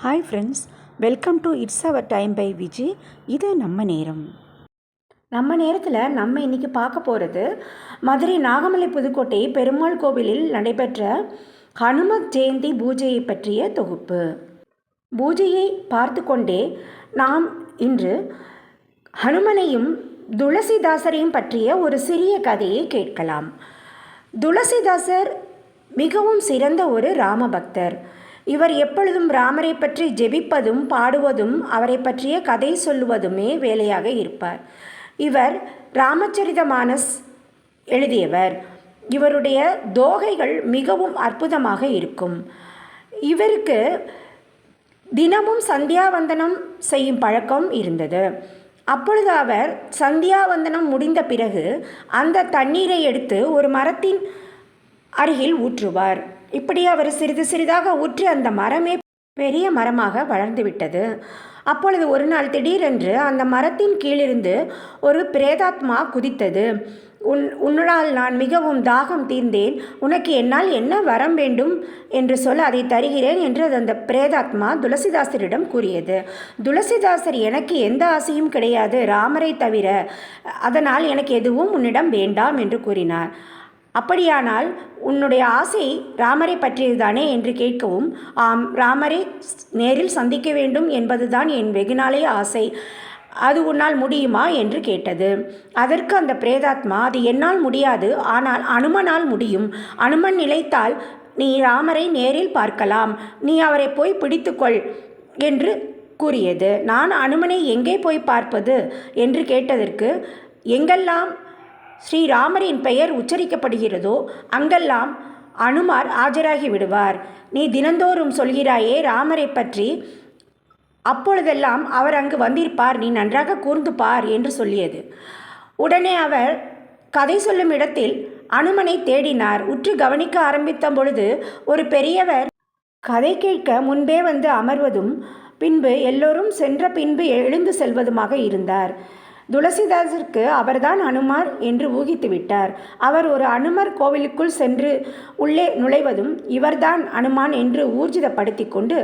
Hi friends, welcome to it's our time by Viji. இது நம்ம நேரம். நம்ம நேரத்தில் நம்ம இன்றைக்கி பார்க்க போகிறது மதுரை நாகமலை புதுக்கோட்டை பெருமாள் கோவிலில் நடைபெற்ற ஹனுமத் ஜெயந்தி பூஜையை பற்றிய தொகுப்பு. பூஜையை பார்த்து கொண்டே நாம் இன்று ஹனுமனையும் துளசிதாசரையும் பற்றிய ஒரு சிறிய கதையை கேட்கலாம். துளசிதாசர் மிகவும் சிறந்த ஒரு ராமபக்தர். இவர் எப்பொழுதும் ராமரை பற்றி ஜெபிப்பதும் பாடுவதும் அவரை பற்றிய கதை சொல்லுவதுமே வேலையாக இருப்பார். இவர் ராமச்சரிதமானஸ் எழுதியவர். இவருடைய தோகைகள் மிகவும் அற்புதமாக இருக்கும். இவருக்கு தினமும் சந்தியாவந்தனம் செய்யும் பழக்கம் இருந்தது. அப்பொழுது அவர் சந்தியாவந்தனம் முடிந்த பிறகு அந்த தண்ணீரை எடுத்து ஒரு மரத்தின் அருகில் ஊற்றுவார். இப்படி அவர் சிறிது சிறிதாக ஊற்றி அந்த மரமே பெரிய மரமாக வளர்ந்துவிட்டது. அப்பொழுது ஒரு நாள் திடீரென்று அந்த மரத்தின் கீழிருந்து ஒரு பிரேதாத்மா குதித்தது. உன்னால் நான் மிகவும் தாகம் தீர்ந்தேன், உனக்கு என்னால் என்ன வரம் வேண்டும் என்று சொல்ல அதை தருகிறேன் என்று அந்த பிரேதாத்மா துளசிதாசரிடம் கூறியது. துளசிதாசர், எனக்கு எந்த ஆசையும் கிடையாது ராமரை தவிர, அதனால் எனக்கு எதுவும் உன்னிடம் வேண்டாம் என்று கூறினார். அப்படியானால் உன்னுடைய ஆசை ராமரை பற்றியதுதானே என்று கேட்கவும், ஆம், ராமரை நேரில் சந்திக்க வேண்டும் என்பதுதான் என் வெகுநாளைய ஆசை. அது உன்னால் முடியுமா என்று கேட்டது. அதற்கு அந்த பிரேதாத்மா, அது என்னால் முடியாது, ஆனால் அனுமனால் முடியும். அனுமன் நிலைத்தால் நீ ராமரை நேரில் பார்க்கலாம், நீ அவரை போய் பிடித்துக்கொள் என்று கூறியது. நான் அனுமனை எங்கே போய் பார்ப்பது என்று கேட்டதற்கு, எங்கெல்லாம் ஸ்ரீராமரின் பெயர் உச்சரிக்கப்படுகிறதோ அங்கெல்லாம் அனுமார் ஆஜராகி விடுவார். நீ தினந்தோறும் சொல்கிறாயே ராமரை பற்றி, அப்பொழுதெல்லாம் அவர் அங்கு வந்திருப்பார், நீ நன்றாக கூர்ந்து பார் என்று சொல்லியது. உடனே அவர் கதை சொல்லும் இடத்தில் அனுமனை தேடினார். உற்று கவனிக்க ஆரம்பித்த பொழுது ஒரு பெரியவர் கதை கேட்க முன்பே வந்து அமர்வதும் பின்பு எல்லோரும் சென்ற பின்பு எழுந்து செல்வதுமாக இருந்தார். துளசிதாசருக்கு அவர்தான் அனுமார் என்று ஊகித்து விட்டார். அவர் ஒரு அனுமர் கோவிலுக்குள் சென்று உள்ளே நுழைவதும் இவர்தான் அனுமான் என்று ஊர்ஜிதப்படுத்தி கொண்டு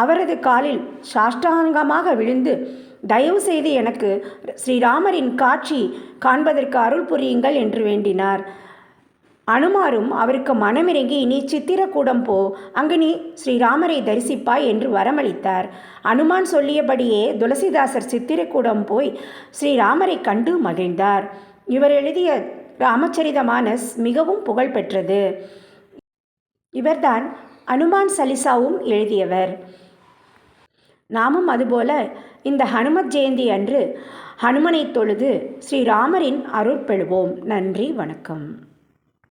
அவரது காலில் சாஷ்டாங்கமாக விழுந்து, தயவு செய்து எனக்கு ஸ்ரீராமரின் காட்சி காண்பதற்கு அருள் புரியுங்கள் என்று வேண்டினார். அனுமாரும் அவருக்கு மனமிறங்கி, நீ சித்திரக்கூடம் போ, அங்கு நீ ஸ்ரீராமரை தரிசிப்பாய் என்று வரமளித்தார். அனுமான் சொல்லியபடியே துளசிதாசர் சித்திரக்கூடம் போய் ஸ்ரீராமரை கண்டு மகிழ்ந்தார். இவர் எழுதிய ராமச்சரிதமானஸ் மிகவும் புகழ் பெற்றது. இவர்தான் அனுமான் சலிசாவும் எழுதியவர். நாமும் அதுபோல இந்த ஹனுமத் ஜெயந்தி அன்று ஹனுமனை தொழுது ஸ்ரீராமரின் அருள் பெறுவோம். நன்றி, வணக்கம்.